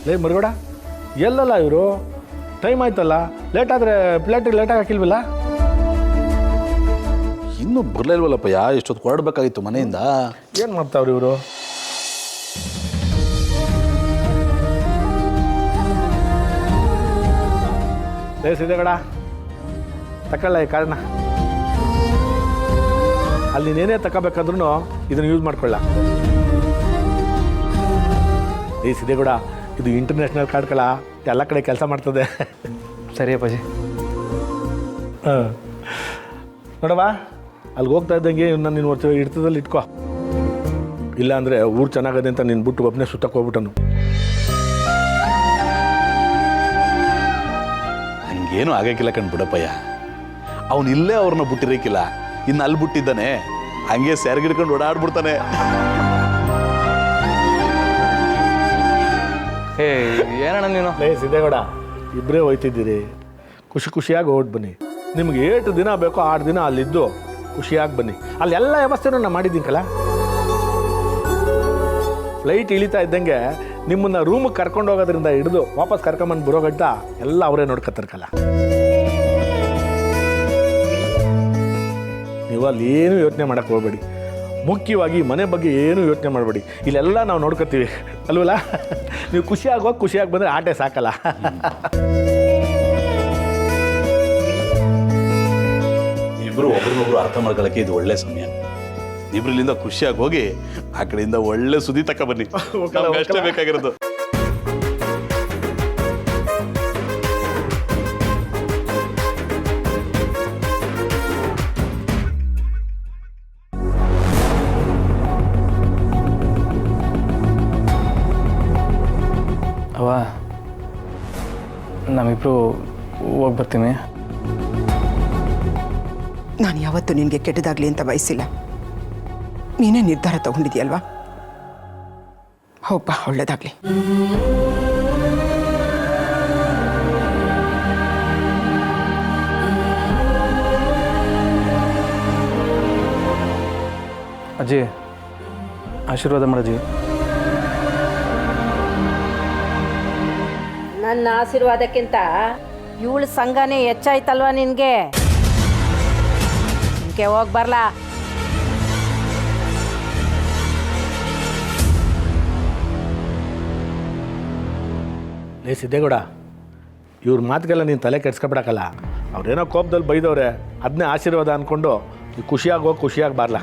ಲೇ ಮರುಗಡ ಎಲ್ಲಲ್ಲ ಇವರು ಟೈಮ್ ಆಯ್ತಲ್ಲ ಲೇಟ್ ಆದರೆ ಪ್ಲೇಟಿಗೆ ಲೇಟಾಗಿ ಹಾಕಿಲ್ವಲ್ಲ ಇನ್ನೂ ಬರಲಿಲ್ವಲ್ಲಪ್ಪ ಎಷ್ಟೊತ್ತು ಹೊರಡ್ಬೇಕಾಗಿತ್ತು ಮನೆಯಿಂದ ಏನು ಮಾಡ್ತಾವ್ರಿ ಇವರು ಲೇ ಸಿದ್ದೇಗಡ ತಗೊಳ್ಳ ಈ ಕಾರಣ ಅಲ್ಲಿ ನೀನೇನೇ ತಗೋಬೇಕಾದ್ರೂ ಇದನ್ನು ಯೂಸ್ ಮಾಡ್ಕೊಳ್ಳ ಈ ಸಿದ್ದೇಗೌಡ ಇದು ಇಂಟರ್ನ್ಯಾಷನಲ್ ಕಾರ್ಡ್ ಕಳ ಎಲ್ಲ ಕಡೆ ಕೆಲಸ ಮಾಡ್ತದೆ ಸರಿ ಅಪ್ಪಾಜಿ ಹಾಂ ನೋಡವಾ ಅಲ್ಲಿಗೆ ಹೋಗ್ತಾ ಇದ್ದಂಗೆ ನಾನು ನೀನು ವರ್ಷ ಹಿಡ್ತದಲ್ಲಿ ಇಟ್ಕೋ ಇಲ್ಲ ಅಂದರೆ ಊರು ಚೆನ್ನಾಗದೆ ಅಂತ ನೀನು ಬಿಟ್ಟು ಒಬ್ಬನೇ ಸುತ್ತಕ್ಕೆ ಹೋಗ್ಬಿಟ್ಟನು ಹಂಗೇನು ಆಗಕ್ಕಿಲ್ಲ ಕಣ್ ಬಿಡಪ್ಪಯ್ಯ ಅವನು ಇಲ್ಲೇ ಅವ್ರನ್ನ ಬಿಟ್ಟಿರಕ್ಕಿಲ್ಲ ಇನ್ನು ಅಲ್ಲಿ ಬಿಟ್ಟಿದ್ದಾನೆ ಹಂಗೆ ಸೆರಗಿಡ್ಕೊಂಡು ಓಡಾಡ್ಬಿಡ್ತಾನೆ ಏ ಏನಣ್ಣ ನೀನು ಲೇ ಸಿದ್ದೇಗೌಡ ಇಬ್ಬರೇ ಹೋಯ್ತಿದ್ದೀರಿ ಖುಷಿಯಾಗಿ ಹೊರಟು ಬನ್ನಿ ನಿಮ್ಗೆ 8 ದಿನ ಬೇಕೋ 6 ದಿನ ಅಲ್ಲಿದ್ದು ಖುಷಿಯಾಗಿ ಬನ್ನಿ ಅಲ್ಲಿ ಎಲ್ಲ ವ್ಯವಸ್ಥೆನೂ ನಾನು ಮಾಡಿದ್ದೀನಲ್ಲ ಫ್ಲೈಟ್ ಇಳಿತಾ ಇದ್ದಂಗೆ ನಿಮ್ಮನ್ನು ರೂಮಿಗೆ ಕರ್ಕೊಂಡು ಹೋಗೋದ್ರಿಂದ ಹಿಡಿದು ವಾಪಸ್ ಕರ್ಕೊಂಬಂದು ಬರೋ ಗಂಟ ಎಲ್ಲ ಅವರೇ ನೋಡ್ಕೊತಾರಕಲ್ಲ ನೀವು ಅಲ್ಲಿ ಏನೂ ಯೋಚನೆ ಮಾಡೋಕ್ಕೆ ಹೋಗಬೇಡಿ ಮುಖ್ಯವಾಗಿ ಮನೆ ಬಗ್ಗೆ ಏನೂ ಯೋಚನೆ ಮಾಡಬೇಡಿ ಇಲ್ಲೆಲ್ಲ ನಾವು ನೋಡ್ಕೊತೀವಿ ಅಲ್ವಲ್ಲ ನೀವು ಖುಷಿಯಾಗಿ ಬಂದರೆ ಆಟೆ ಸಾಕಲ್ಲ ಇಬ್ಬರು ಒಬ್ರನ್ನೊಬ್ರು ಅರ್ಥ ಮಾಡ್ಕೊಳ್ಳೋಕ್ಕೆ ಇದು ಒಳ್ಳೆ ಸಮಯ ಇಬ್ರು ಇಲ್ಲಿಂದ ಖುಷಿಯಾಗಿ ಹೋಗಿ ಆ ಕಡೆಯಿಂದ ಒಳ್ಳೆ ಸುದ್ದಿ ತಕ್ಕ ಬನ್ನಿ ಅಷ್ಟೇ ಬೇಕಾಗಿರೋದು ಅವ್ವ ನಾವಿಬ್ರು ಹೋಗಿ ಬರ್ತೀನಿ ನಾನು ಯಾವತ್ತೂ ನಿನಗೆ ಕೆಟ್ಟದಾಗಲಿ ಅಂತ ಬಯಸಿಲ್ಲ ನೀನೇ ನಿರ್ಧಾರ ತಗೊಂಡಿದ್ಯಲ್ವಾ ಹೋಗ್ಬಾ ಒಳ್ಳೇದಾಗಲಿ ಅಜ್ಜಿ ಆಶೀರ್ವಾದ ಮಾಡಜ್ಜಿ ನನ್ನ ಆಶೀರ್ವಾದಕ್ಕಿಂತ ಇವಳ ಸಂಘನೇ ಹೆಚ್ಚಾಯ್ತಲ್ವಾ ನಿನಗೆ ಹೋಗಿ ಬರ್ಲಾ ಲೇ ಸಿದ್ದೇಗೌಡ ಇವ್ರ ಮಾತಿಗೆಲ್ಲ ನೀನು ತಲೆ ಕೆಡ್ಸ್ಕೊಬಿಡಕ್ಕಲ್ಲ ಅವ್ರೇನೋ ಕೋಪದಲ್ಲಿ ಬೈದವ್ರೆ ಅದನ್ನೇ ಆಶೀರ್ವಾದ ಅಂದ್ಕೊಂಡು ನೀವು ಖುಷಿಯಾಗಿ ಬಾರ್ಲಾ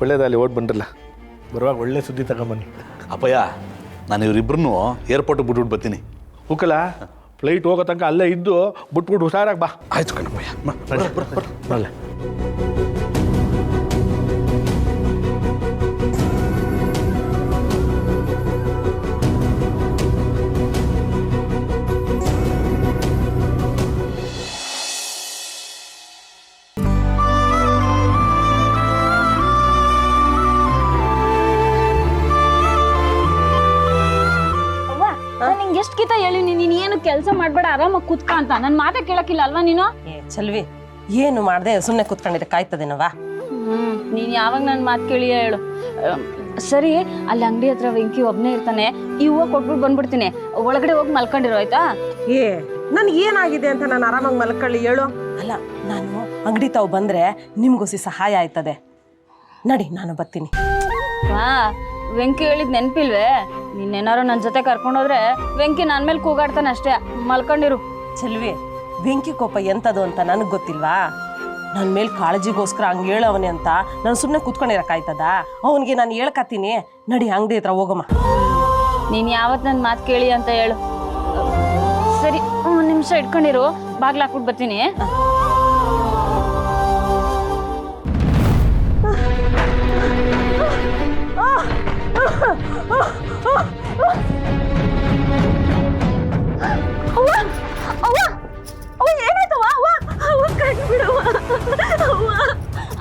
ಒಳ್ಳೇದಲ್ಲಿ ಓಟ್ ಬಂದ್ರಲ್ಲ ಬರುವಾಗ ಒಳ್ಳೆ ಸುದ್ದಿ ತಗೊಂಬನ್ನಿ ಅಪ್ಪಯ್ಯ ನಾನು ಇವರಿಬ್ಬರನ್ನು ಏರ್ಪೋರ್ಟಿಗೆ ಬಿಟ್ಬಿಟ್ಟು ಬರ್ತೀನಿ ಹೋಗಲ್ಲ ಫ್ಲೈಟ್ ಹೋಗೋ ತನಕ ಅಲ್ಲೇ ಇದ್ದು ಬಿಟ್ಬಿಟ್ಟು ಹುಷಾರಾಗಿ ಬಾ ಆಯ್ತು ಕಣಪ್ಪಯ್ಯ ಬರಲ್ಲ ಎಷ್ಟು ಕಿತ ಹೇಳಿ ನೀನು ಏನು ಕೆಲಸ ಮಾಡಬೇಡ ಆರಾಮಾಗಿ ಕೂತ್ಕ ಅಂತ ನನ್ನ ಮಾತೇ ಕೇಳಕ್ಕಿಲ್ಲ ಅಲ್ವಾ ನೀನು ಚಲ್ವಿ ಏನು ಮಾಡ್ದೆ ಸುಮ್ಮನೆ ಕೂತ್ಕೊಂಡಿದ್ದೆ ಕಾಯ್ತದೇನವಾ ನೀನು ಯಾವಾಗ ನನ್ನ ಮಾತು ಕೇಳಿ ಹೇಳು ಸರಿ ಅಲ್ಲಿ ಅಂಗಡಿ ಹತ್ರ ವೆಂಕಿ ಒಬ್ಬನೇ ಇರ್ತಾನೆ ಈ ಹೂವು ಕೊಟ್ಬಿಟ್ಟು ಬಂದ್ಬಿಡ್ತೀನಿ ಒಳಗಡೆ ಹೋಗಿ ಮಲ್ಕೊಂಡಿರೋ ಆಯ್ತಾ ನನ್ಗೆ ಏನಾಗಿದೆ ಅಂತ ನಾನು ಆರಾಮಾಗಿ ಮಲ್ಕೊಳ್ಳಿ ಹೇಳು ಅಲ್ಲ ನಾನು ಅಂಗಡಿ ತಾವು ಬಂದ್ರೆ ನಿಮ್ಗೋಸಿ ಸಹಾಯ ಆಯ್ತದೆ ನಡಿ ನಾನು ಬರ್ತೀನಿ ಹಾ ವೆಂಕಿ ಹೇಳಿದ್ ನೆನ್ಪಿಲ್ವೇ ನೀನೇನಾರು ನನ್ನ ಜೊತೆ ಕರ್ಕೊಂಡೋದ್ರೆ ವೆಂಕಿ ನನ್ನ ಮೇಲೆ ಕೂಗಾಡ್ತಾನೆ ಅಷ್ಟೇ ಮಲ್ಕೊಂಡಿರು ಚೆಲ್ವಿ ಬೆಂಕಿ ಕೋಪ ಎಂತದು ಅಂತ ನನಗೆ ಗೊತ್ತಿಲ್ವಾ ನನ್ನ ಮೇಲೆ ಕಾಳಜಿಗೋಸ್ಕರ ಹಂಗೆ ಹೇಳವನೆ ಅಂತ ನಾನು ಸುಮ್ಮನೆ ಕೂತ್ಕೊಂಡಿರಕ್ಕಾಯ್ತದ ಅವನಿಗೆ ನಾನು ಹೇಳ್ಕತ್ತೀನಿ ನಡಿ ಅಂಗಡಿ ಹತ್ರ ಹೋಗಮ್ಮ ನೀನು ಯಾವತ್ತು ನನ್ನ ಮಾತು ಕೇಳಿ ಅಂತ ಹೇಳು ಸರಿ 1 ನಿಮಿಷ ಇಟ್ಕೊಂಡಿರು ಬಾಗ್ಲ ಹಾಕ್ಬಿಟ್ಟು ಬರ್ತೀನಿ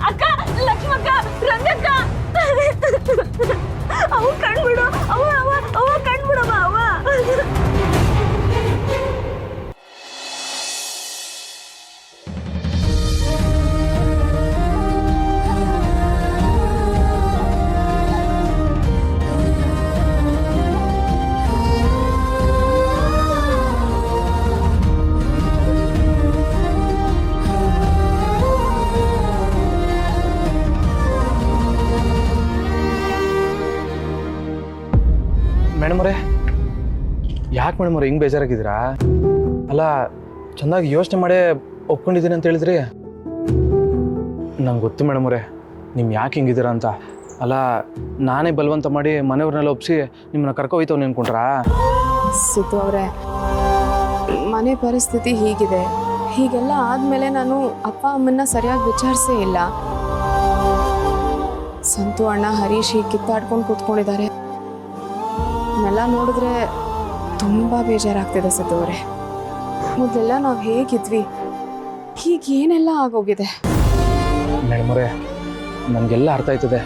ಅಕ್ಕ ಲಕ್ಷ್ಮಕ್ಕ ರಂಗಕ್ಕ ಅವು ಕಣ್ಬಿಡು ಅವ ಕಣ್ಬಿಡಮ್ಮ ಅವ ಯಾಕೆ ಮೇಡಮ್ ಅವ್ರು ಹಿಂಗೆ ಬೇಜಾರಾಗಿದ್ದೀರಾ? ಅಲ್ಲ ಚೆನ್ನಾಗಿ ಯೋಚನೆ ಮಾಡೇ ಒಪ್ಕೊಂಡಿದ್ದೀನಿ ಅಂತ ಹೇಳಿದ್ರಿ. ನಂಗೆ ಗೊತ್ತು ಮೇಡಮ್ ಅವರೇ ನೀವು ಯಾಕೆ ಹಿಂಗಿದ್ದೀರಾ ಅಂತ. ಅಲ್ಲ ನಾನೇ ಬಲವಂತ ಮಾಡಿ ಮನೆಯವ್ರನ್ನೆಲ್ಲ ಒಪ್ಪಿಸಿ ನಿಮ್ಮನ್ನ ಕರ್ಕೊಯ್ತವ್ನು ಅನ್ಕೊಂಡ್ರಾ? ಸಿದ್ದು ಅವರೇ, ಮನೆ ಪರಿಸ್ಥಿತಿ ಹೀಗಿದೆ. ಹೀಗೆಲ್ಲ ಆದಮೇಲೆ ನಾನು ಅಪ್ಪ ಅಮ್ಮನ್ನ ಸರಿಯಾಗಿ ವಿಚಾರಿಸೇ ಇಲ್ಲ. ಸಂತು ಅಣ್ಣ ಹರೀಶ್ ಹೀಗೆ ಕಿತ್ತಾಡ್ಕೊಂಡು ಕೂತ್ಕೊಂಡಿದ್ದಾರೆ. ಇದನ್ನೆಲ್ಲ ನೋಡಿದ್ರೆ ತುಂಬ ಬೇಜಾರಾಗ್ತಿದೆ ಸಿದ್ದು ಅವರೇ. ಮೊದಲೆಲ್ಲ ನಾವು ಹೇಗಿದ್ವಿ, ಈಗ ಏನೆಲ್ಲ ಆಗೋಗಿದೆ. ಮೇಡಮ್ ಅವರೇ ನನಗೆಲ್ಲ ಅರ್ಥ ಆಯ್ತದೆ.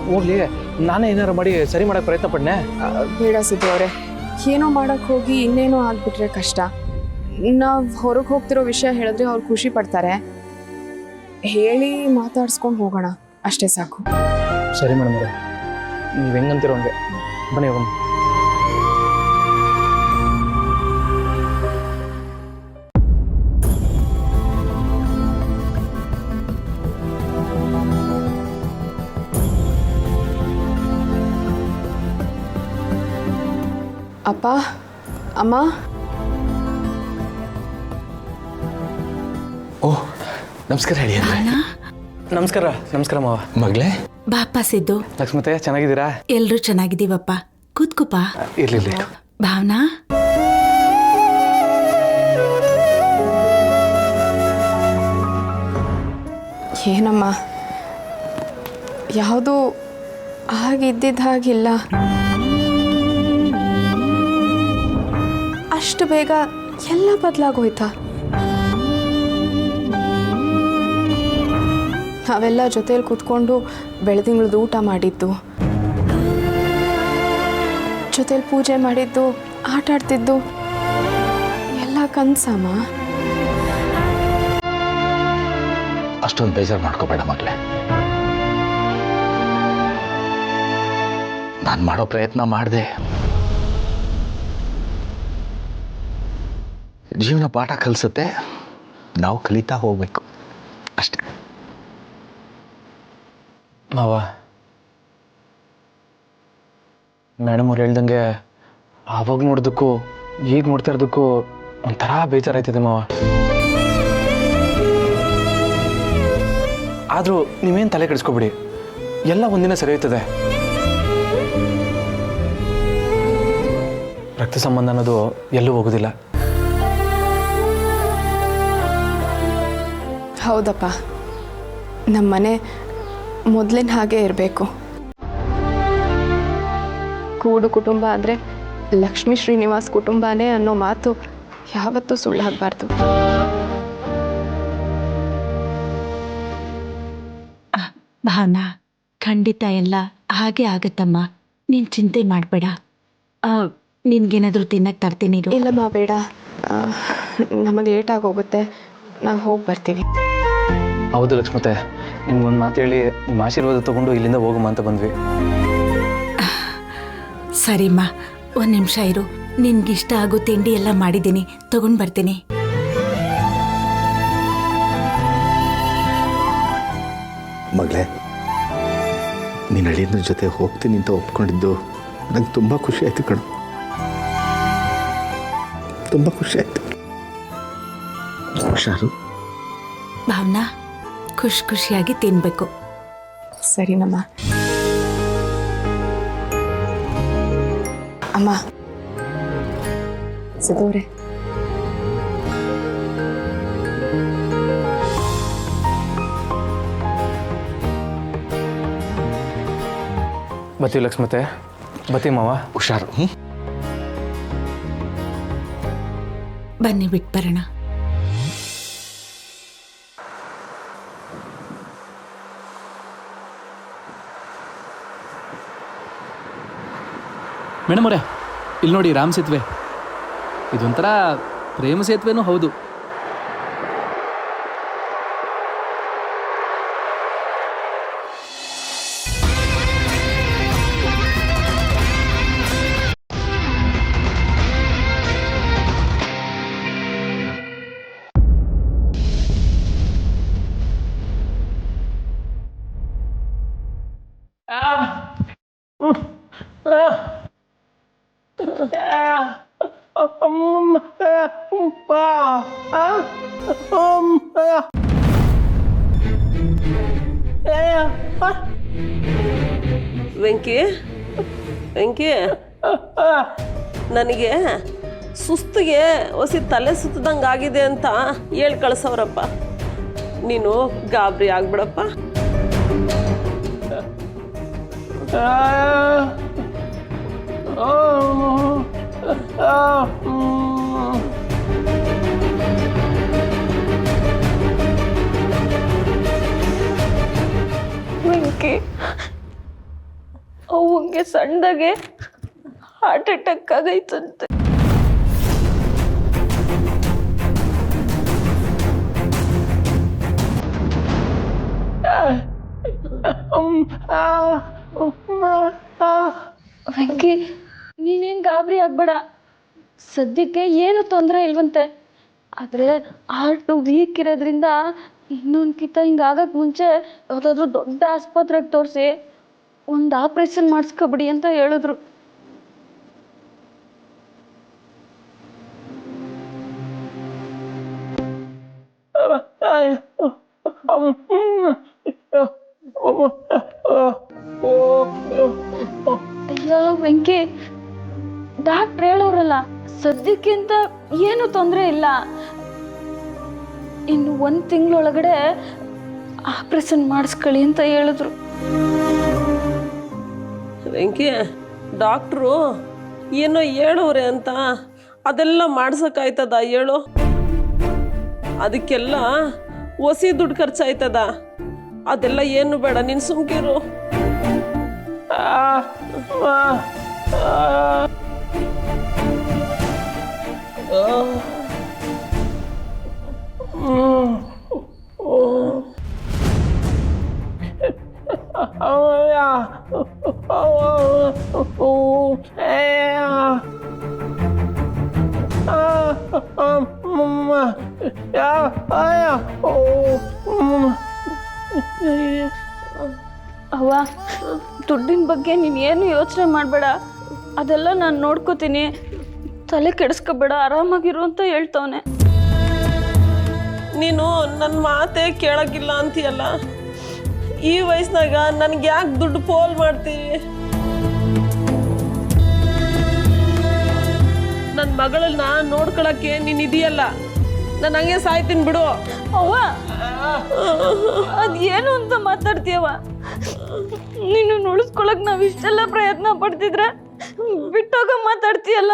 ಹೋಗ್ಲಿ, ನಾನೇ ಏನಾರು ಮಾಡಿ ಸರಿ ಮಾಡೋಕ್ಕೆ ಪ್ರಯತ್ನ ಪಡ್ನೆ. ಬೇಡ ಸಿದ್ದು ಅವರೇ, ಏನೋ ಮಾಡೋಕ್ಕೆ ಹೋಗಿ ಇನ್ನೇನೋ ಆಗ್ಬಿಟ್ರೆ ಕಷ್ಟ. ನಾವು ಹೊರಗೆ ಹೋಗ್ತಿರೋ ವಿಷಯ ಹೇಳಿದ್ರೆ ಅವ್ರು ಖುಷಿ ಪಡ್ತಾರೆ. ಹೇಳಿ ಮಾತಾಡ್ಸ್ಕೊಂಡು ಹೋಗೋಣ, ಅಷ್ಟೇ ಸಾಕು. ಸರಿ ಮೇಡಮ್ ಅವರೇ, ನೀವು ಹೆಂಗಂತಿರೋ ಹಂಗೆ. ಬನ್ನಿ ಹೋಗೋಣ. ಅಪ್ಪ ಅಮ್ಮ, ಓಹ್ ನಮಸ್ಕಾರ ಹೇಳಿ ಅಂದ್ರೆ. ನಮಸ್ಕಾರ. ನಮಸ್ಕಾರ ಮಾವ. ಮಗಳೇ ಬಾಪ ಸಿದ್ದು, ಲಕ್ಷ್ಮತೆ ಚೆನ್ನಾಗಿದ್ದೀರಾ? ಎಲ್ರೂ ಚೆನ್ನಾಗಿದ್ದೀವಪ್ಪ. ಕೂತ್ಕೋಪ. ಇರ್ಲಿ. ಭಾವನಾ, ಏನಮ್ಮ ಯಾವುದು ಹಾಗಿದ್ದಿದ್ದ ಹಾಗಿಲ್ಲ. ಅಷ್ಟು ಬೇಗ ಎಲ್ಲ ಬದಲಾಗೋಯ್ತಾ? ನಾವೆಲ್ಲ ಜೊತೇಲಿ ಕೂತ್ಕೊಂಡು ಬೆಳದಿಂಗಳದ್ದು ಊಟ ಮಾಡಿದ್ದು, ಜೊತೇಲಿ ಪೂಜೆ ಮಾಡಿದ್ದು, ಆಟ ಆಡ್ತಿದ್ದು ಎಲ್ಲ ಕನ್ಸಮ್ಮ. ಅಷ್ಟೊಂದು ಬೇಜಾರು ಮಾಡ್ಕೋಬೇಡ ಮಗಳೇ. ನಾನು ಮಾಡೋ ಪ್ರಯತ್ನ ಮಾಡಿದೆ. ಜೀವನ ಪಾಠ ಕಲಿಸುತ್ತೆ, ನಾವು ಕಲಿತಾ ಹೋಗ್ಬೇಕು ಅಷ್ಟೇ. ಮಾವ, ಮೇಡಮ್ ಅವ್ರು ಹೇಳ್ದಂಗೆ ಆವಾಗ ನೋಡೋದಕ್ಕೂ ಈಗ ನೋಡ್ತಾ ಇರೋದಕ್ಕೂ ಒಂಥರ ಬೇಜಾರಾಯ್ತದೆ ಮಾವ. ಆದರೂ ನೀವೇನು ತಲೆ ಕೆಡಿಸ್ಕೊಬಿಡಿ, ಎಲ್ಲ ಒಂದಿನ ಸರಿ ಹೋಯ್ತದೆ. ರಕ್ತ ಸಂಬಂಧ ಅನ್ನೋದು ಎಲ್ಲೂ ಹೋಗೋದಿಲ್ಲ. ಹೌದಪ್ಪ, ನಮ್ಮ ಮನೆ ಮೊದಲಿನ ಹಾಗೆ ಇರಬೇಕು. ಕೂಡು ಕುಟುಂಬ ಅಂದರೆ ಲಕ್ಷ್ಮೀ ಶ್ರೀನಿವಾಸ್ ಕುಟುಂಬನೇ ಅನ್ನೋ ಮಾತು ಯಾವತ್ತೂ ಸುಳ್ಳಾಗಬಾರ್ದು. ಭಾವನಾ, ಖಂಡಿತ ಎಲ್ಲ ಹಾಗೆ ಆಗತ್ತಮ್ಮ. ನೀನು ಚಿಂತೆ ಮಾಡಬೇಡ. ನಿನ್ಗೇನಾದರೂ ತಿನ್ನಕ್ಕೆ ತರ್ತೀನಿ. ಇಲ್ಲಮ್ಮ ಬೇಡ, ನಮಗೆ ಏಟಾಗೋಗುತ್ತೆ, ನಾವು ಹೋಗಿ ಬರ್ತೀವಿ. ಹೌದು ಲಕ್ಷ್ಮತೆ, ನಿಮ್ಗೊಂದು ಮಾತು ಹೇಳಿ ನಿಮ್ಮ ಆಶೀರ್ವಾದ ತಗೊಂಡು ಇಲ್ಲಿಂದ ಹೋಗಮ್ಮ ಅಂತ ಬಂದ್ವಿ. ಸರಿಮ್ಮ, ಒಂದು ನಿಮಿಷ ಇರು. ನಿನ್ಗಿಷ್ಟ ಆಗೋ ತಿಂಡಿ ಎಲ್ಲ ಮಾಡಿದ್ದೀನಿ, ತಗೊಂಡು ಬರ್ತೀನಿ. ಮಗಳೇ, ನೀನು ಅಳಿಯನ ಜೊತೆ ಹೋಗ್ತೀನಿ ಅಂತ ಒಪ್ಕೊಂಡಿದ್ದು ನಂಗೆ ತುಂಬ ಖುಷಿ ಆಯಿತು ಕಣೋ. ತುಂಬ ಖುಷಿ ಆಯಿತು. ಹುಷಾರು. ಭಾವನಾ, ಖುಷಿಯಾಗಿ ತಿನ್ಬೇಕು. ಸರಿನಮ್ಮ. ಅಮ್ಮ, ಸಿದ್ದವ್ರೆ, ಬತ್ತೀವಿ ಲಕ್ಷ್ಮತೆ, ಬತ್ತೀವಿ ಮಾವ. ಹುಷಾರು. ಬನ್ನಿ ಬಿಟ್ಟು ಬರೋಣ. ಮೇಡಮ್ ಅವರೇ, ಇಲ್ಲಿ ನೋಡಿ ರಾಮ್ ಸೇತುವೆ. ಇದೊಂಥರ ಪ್ರೇಮ ಸೇತುವೆನೂ ಹೌದು. ವೆಂಕಿ ವೆಂಕಿ ನನಗೆ ಸುಸ್ತಿಗೆ ಹೊಸಿ ತಲೆ ಸುತ್ತದಂಗೆ ಆಗಿದೆ ಅಂತ ಹೇಳಿ ಕಳ್ಸವ್ರಪ್ಪ. ನೀನು ಗಾಬರಿ ಆಗ್ಬಿಡಪ್ಪ. ವೆಂಕಿ ಅವಂಗೆ ಸಣ್ಣದಾಗೆ ಹಾರ್ಟ್ ಅಟ್ಯಾಕ್ ಆಗೈತಂತೆ. ವೆಂಕಿ ನೀನೇನು ಗಾಬರಿ ಆಗ್ಬೇಡ. ಸದ್ಯಕ್ಕೆ ಏನು ತೊಂದರೆ ಇಲ್ವಂತೆ. ಆದರೆ ಹಾರ್ಟು ವೀಕ್ ಇರೋದ್ರಿಂದ ಇನ್ನೊಂದ್ಕಿತ ಹಿಂಗಾಗಕ್ಕೆ ಮುಂಚೆ ಯಾವುದಾದ್ರೂ ದೊಡ್ಡ ಆಸ್ಪತ್ರೆಗೆ ತೋರಿಸಿ ಒಂದು ಆಪ್ರೇಷನ್ ಮಾಡಿಸ್ಕೊಬಿಡಿ ಅಂತ ಹೇಳಿದ್ರು. ಅಯ್ಯೋ ವೆಂಕಿ, ಡಾಕ್ಟ್ರ್ ಹೇಳೋರಲ್ಲ ಸದ್ಯಕ್ಕೆ ಅಂತ ಏನು ತೊಂದರೆ ಇಲ್ಲ, ಇನ್ನು 1 ತಿಂಗಳೊಳಗಡೆ ಆಪ್ರೇಷನ್ ಮಾಡಿಸ್ಕೊಳ್ಳಿ ಅಂತ ಹೇಳಿದ್ರು. ವೆಂಕಿ, ಡಾಕ್ಟ್ರು ಏನೋ ಹೇಳೋರೆ ಅಂತ ಅದೆಲ್ಲ ಮಾಡ್ಸೋಕ್ಕಾಯ್ತದ ಹೇಳು? ಅದಕ್ಕೆಲ್ಲ ಹೊಸಿ ದುಡ್ಡು ಖರ್ಚಾಯ್ತದ. ಅದೆಲ್ಲ ಏನು ಬೇಡ, ನೀನು ಸುಮ್ಕಿರು. ಅವ್ವ, ದುಡ್ಡಿನ ಬಗ್ಗೆ ನೀನು ಏನು ಯೋಚನೆ ಮಾಡಬೇಡ, ಅದೆಲ್ಲ ನಾನು ನೋಡ್ಕೋತೀನಿ, ತಲೆ ಕೆಡಿಸ್ಕೋಬೇಡ, ಆರಾಮಾಗಿರು ಅಂತ ಹೇಳ್ತವನೆ. ನೀನು ನನ್ನ ಮಾತೇ ಕೇಳೋಕ್ಕಿಲ್ಲ ಅಂತೀಯಲ್ಲ, ಈ ವಯಸ್ಸಿನಾಗ ನನಗೆ ಯಾಕೆ ದುಡ್ಡು ಪೋಲ್ ಮಾಡ್ತೀವಿ? ನನ್ನ ಮಗಳನ್ನ ನೋಡ್ಕೊಳಕ್ಕೆ ನೀನು ಇದೆಯಲ್ಲ, ನಾನು ಹಂಗೆ ಸಾಯ್ತೀನಿ ಬಿಡು. ಅವ್ವ, ಅದೇನು ಅಂತ ಮಾತಾಡ್ತೀಯವ? ನೀನು ಉಳಿಸ್ಕೊಳಕ್ ನಾವು ಇಷ್ಟೆಲ್ಲ ಪ್ರಯತ್ನ ಪಡ್ತಿದ್ರೆ ಬಿಟ್ಟೋಗ ಮಾತಾಡ್ತೀಯಲ್ಲ.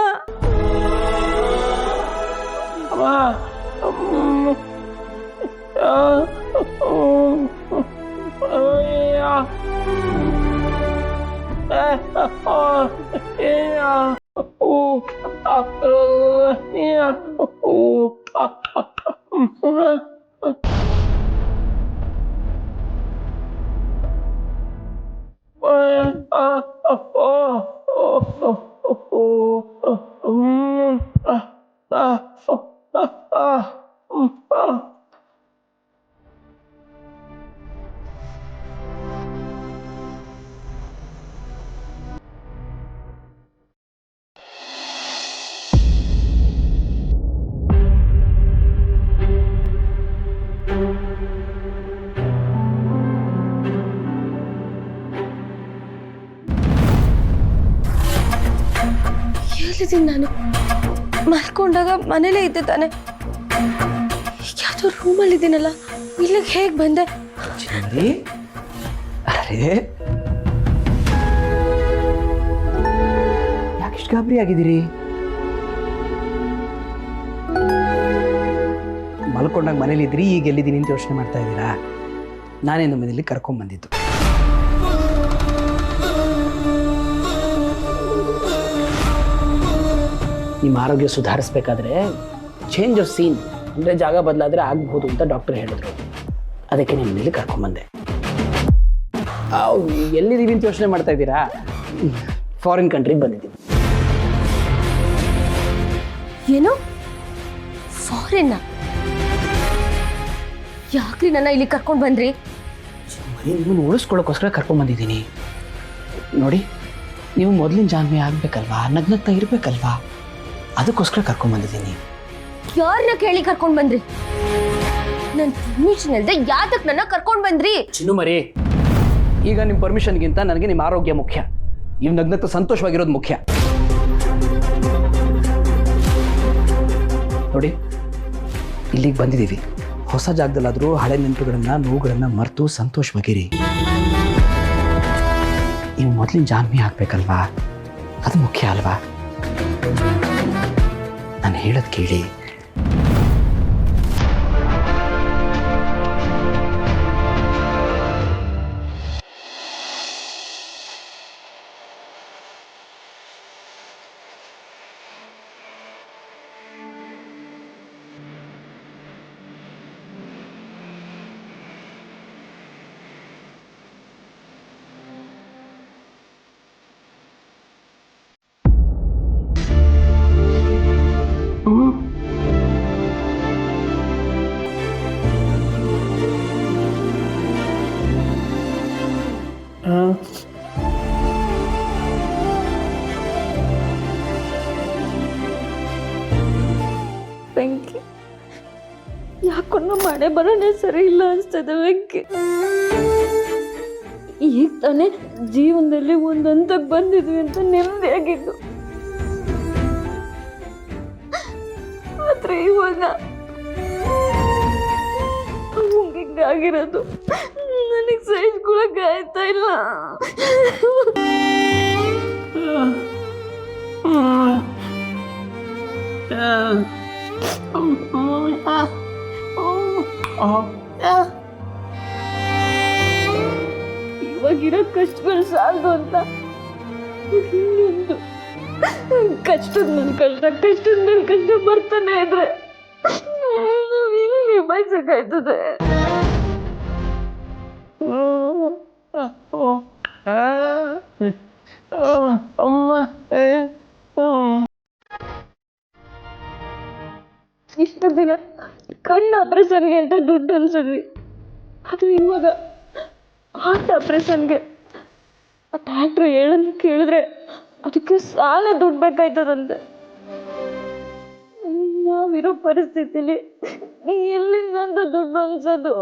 ನಾನು ಮಲ್ಕೊಂಡಾಗ ಮನೇಲೇ ಇದ್ದೆ ತಾನೆ, ಯಾವ್ದೋ ರೂಮಲ್ಲಿ ಇದ್ದೀನಲ್ಲ, ಇಲ್ಲಿಗೆ ಹೇಗೆ ಬಂದೆ? ಅರೆ, ಯಾಕಿಷ್ಟು ಗಾಬರಿ ಆಗಿದ್ದೀರಿ? ಮಲ್ಕೊಂಡಾಗ ಮನೇಲಿ ಇದ್ರಿ, ಈಗ ಎಲ್ಲಿದ್ದೀನಿ ಅಂತ ಯೋಚನೆ ಮಾಡ್ತಾ ಇದ್ದೀರಾ? ನಾನೇ ನಮ್ಮ ಮನೇಲಿ ಕರ್ಕೊಂಡ್ಬಂದಿದ್ದು. ನಿಮ್ಮ ಆರೋಗ್ಯ ಸುಧಾರಿಸ್ಬೇಕಾದ್ರೆ ಚೇಂಜ್ ಆಫ್ ಸೀನ್ ಅಂದರೆ ಜಾಗ ಬದಲಾದರೆ ಆಗ್ಬೋದು ಅಂತ ಡಾಕ್ಟರ್ ಹೇಳಿದ್ರು. ಅದಕ್ಕೆ ನಿಮ್ಮ ಮನೇಲಿ ಕರ್ಕೊಂಬಂದೆ. ಎಲ್ಲಿದ್ದೀವಿ ಅಂತ ಯೋಚನೆ ಮಾಡ್ತಾ ಇದ್ದೀರಾ? ಫಾರಿನ್ ಕಂಟ್ರಿಗೆ ಬಂದಿದ್ದೀವಿ. ಏನು ಫಾರಿನ್? ಯಾಕ್ರಿ ನನ್ನ ಇಲ್ಲಿ ಕರ್ಕೊಂಡು ಬಂದ್ರಿ? ನಿಮ್ಮನ್ನು ಉಳಿಸ್ಕೊಳ್ಳೋಕ್ಕೋಸ್ಕರ ಕರ್ಕೊಂಡ್ಬಂದಿದ್ದೀನಿ. ನೋಡಿ, ನೀವು ಮೊದಲಿನ ಜಾನ್ಮೆ ಆಗಬೇಕಲ್ವಾ, ನಗ್ನಗ್ತಾ ಇರಬೇಕಲ್ವಾ? ಅದಕ್ಕೋಸ್ಕರ ಕರ್ಕೊಂಡ್ಬಂದಿದ್ದೀನಿ. ಯಾರನ್ನ ಕೇಳಿ ಕರ್ಕೊಂಡ್ ಬಂದ್ರಿ? ನನ್ ಪರ್ಮಿಷನ್ ಇಲ್ದೆ ಯಾತಕ್ ನನ್ನ ಕರ್ಕೊಂಡ್ ಬಂದ್ರಿ? ಚಿನ್ನು ಮರಿ, ಈಗ ನಿಮ್ಮ ಪರ್ಮಿಷನ್ಗಿಂತ ನನಗೆ ನಿಮ್ಮ ಆರೋಗ್ಯ ಮುಖ್ಯ. ನೀವು ನಗ್ನಗ್ತ ಸಂತೋಷವಾಗಿರೋದು ಮುಖ್ಯ. ನೋಡಿ, ಇಲ್ಲಿಗೆ ಬಂದಿದ್ದೀವಿ. ಹೊಸ ಜಾಗದಲ್ಲಾದರೂ ಹಳೆ ನೆನಪುಗಳನ್ನ ನೋವುಗಳನ್ನ ಮರೆತು ಸಂತೋಷವಾಗಿರಿ. ನೀವು ಮೊದಲಿನ ಜಾನ್ವಿ ಆಗ್ಬೇಕಲ್ವಾ? ಅದು ಮುಖ್ಯ ಅಲ್ವಾ? ನಾನು ಹೇಳೋದು ಕೇಳಿ. ವೆಂಕಿ, ಯಾಕೋ ನಮ್ಮ ಮನೆ ಬರೋನೇ ಸರಿ ಇಲ್ಲ ಅನ್ಸ್ತದೆ ವೆಂಕಿ. ಈಗ ತಾನೇ ಜೀವನದಲ್ಲಿ ಒಂದು ಹಂತಕ್ಕೆ ಬಂದಿದ್ವಿ ಅಂತ ನೆಮ್ಮದಿ ಆಗಿದ್ದು. ಆದ್ರೆ ಇವಾಗ ಹಿಂಗಾಗಿರೋದು ನನಗೆ ಸಹಿಸ್ಕೊಳಕ್ ಆಯ್ತಾ ಇಲ್ಲ. ಇವಾಗಿರೋ ಕಷ್ಟಗಳು ಸಾಲದು ಅಂತ ಇನ್ನೊಂದು ಕಷ್ಟದ ಮೇಲೆ ಕಷ್ಟ, ಕಷ್ಟದ ಮೇಲೆ ಕಷ್ಟ ಬರ್ತಾನೆ ಇದ್ರೆ ನಾವ್ ಹೆಂಗ್ ನಿಭಾಯಿಸಕ್ಕಾಯ್ತದೆ? ಇಷ್ಟು ದಿನ ಕಣ್ಣು ಆಪರೇಷನ್ಗೆ ಅಂತ ದುಡ್ಡು ಅನ್ಸಿದ್ವಿ. ಅದು ಇವಾಗ ಹಾರ್ಟ್ ಆಪರೇಷನ್ಗೆ ಡಾಕ್ಟ್ರು ಹೇಳೋದು ಕೇಳಿದ್ರೆ ಅದಕ್ಕೆ ಸಾಲ ದುಡ್ಡು ಬೇಕಾಯ್ತದಂತೆ. ನಾವಿರೋ ಪರಿಸ್ಥಿತಿಲಿ ಎಲ್ಲಿಂದ ಅಂತ ದುಡ್ಡು ಅನ್ಸೋದು?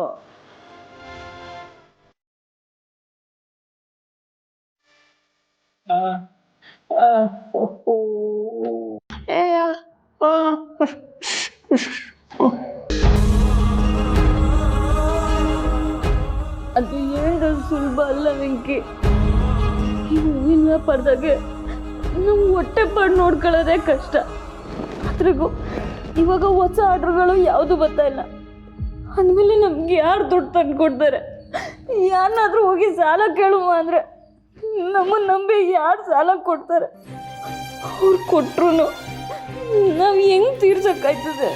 ಅದು ಏನು ಸುಲಭ ಅಲ್ಲ ವೆಂಕಿ. ಈ ಹೂವಿನ ವ್ಯಾಪಾರದಾಗೆ ನಾವು ಹೊಟ್ಟೆ ಪಾಡು ನೋಡ್ಕೊಳ್ಳೋದೇ ಕಷ್ಟ. ಅದ್ರಿಗೂ ಇವಾಗ ಹೊಸ ಆರ್ಡ್ರ್ಗಳು ಯಾವುದು ಬರ್ತಾ ಇಲ್ಲ ಅಂದಮೇಲೆ ನಮ್ಗೆ ಯಾರು ದುಡ್ಡು ತಂದು ಕೊಡ್ತಾರೆ? ಯಾರನ್ನಾದ್ರೂ ಹೋಗಿ ಸಾಲ ಕೇಳುವ ಅಂದ್ರೆ ನಮ್ಮನ್ನು ನಂಬಿ ಯಾರು ಸಾಲ ಕೊಡ್ತಾರೆ? ಅವ್ರು ಕೊಟ್ರು ನಾವು ಹೆಂಗ್ ತೀರ್ಸಕ್ಕಾಯ್ತದೆ?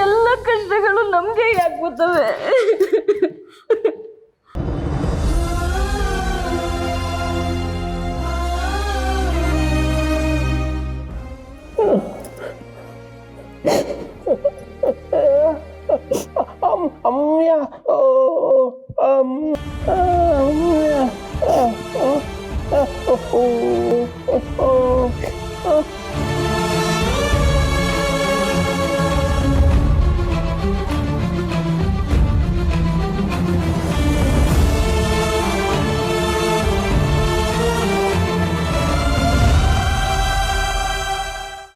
ಎಲ್ಲ ಕಷ್ಟಗಳು ನಮ್ಗೆ ಯಾಕೆ ಗೊತ್ತವೆ?